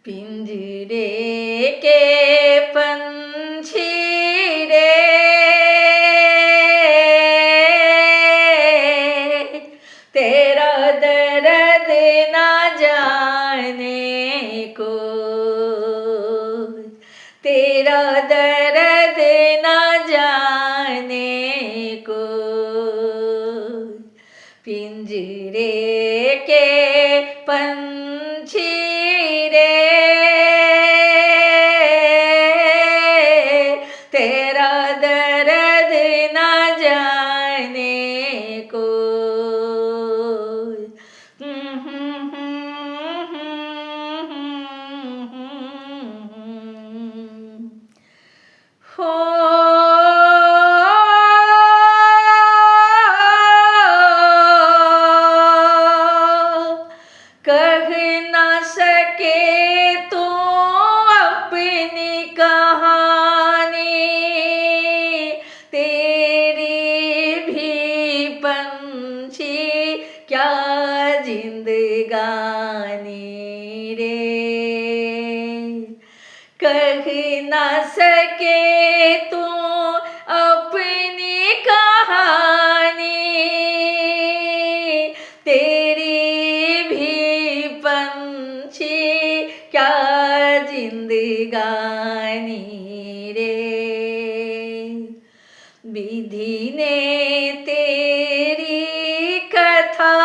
पिंजरे के पंछी रे तेरा दर्द ना जाने को, तेरा दर्द ना जाने को। पिंजरे के पंछी रे तेरा दर्द ना जाने को। हो कह ना सके तू अपनी कहानी, तेरी भी पंछी क्या जिंदगानी रे। कह ना सके तू अपनी कहानी, तेरी भी पंछी क्या जिंदगानी रे। विधि ने तेरी कथा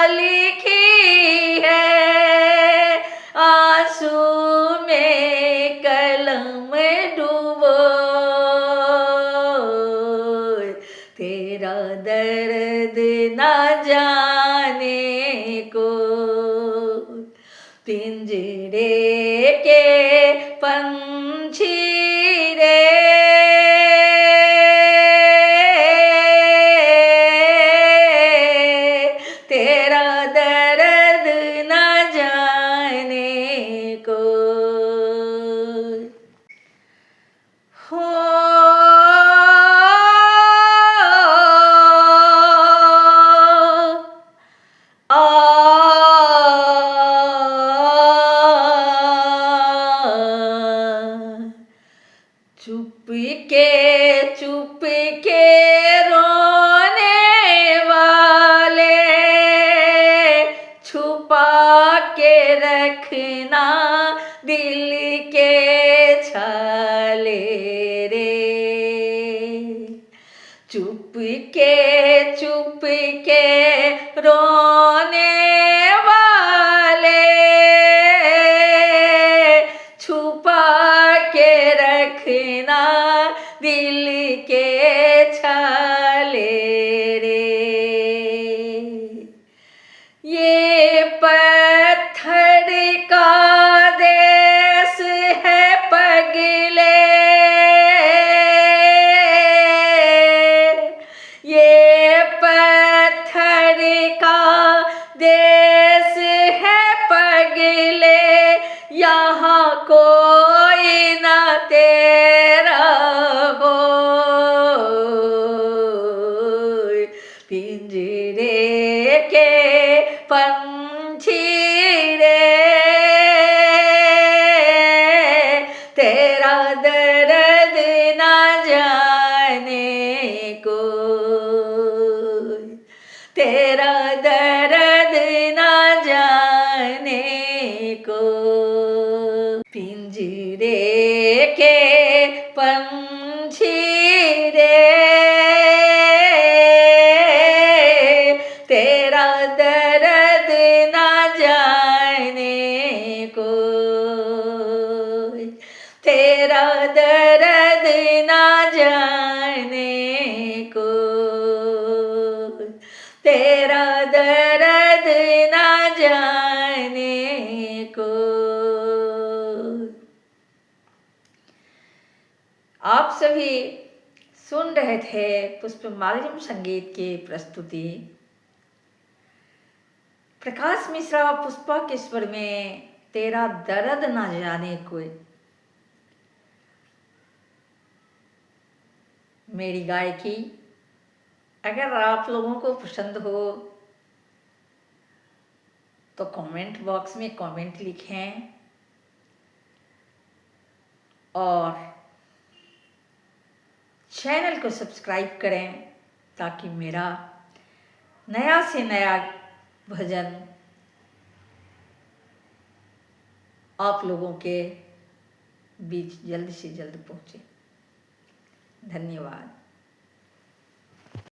लिखी है, आंसू में कलम डूबो, तेरा दर्द ना जाने को। पिंजरे के पंछी रे तेरा दर्द ना जाने को। हो चुप के रोने वाले छुपा के रखना दिल के छाले रे। चुप के रोने वाले छुपा के रखना दिल के छाले रे। ये पत्थर का देश है पगले, ये पत्थर का देश है पगले, यहाँ कोई ना तेरा हो। पिंजरे के पंछी रे तेरा दर्द ना जाने को, तेरा दर्द ना जाने को। पिंजरे के पंछी रे तेरा दर्द ना जाने को, तेरा दर्द ना जाने को, तेरा दर्द ना जाने को। आप सभी सुन रहे थे पुष्पमाल्यम संगीत की प्रस्तुति। प्रकाश मिश्रा पुष्पा के स्वर में तेरा दर्द ना जाने कोई। मेरी गायकी अगर आप लोगों को पसंद हो तो कमेंट बॉक्स में कमेंट लिखें। और चैनल को सब्सक्राइब करें ताकि मेरा नया से नया भजन आप लोगों के बीच जल्द से जल्द पहुँचे। धन्यवाद।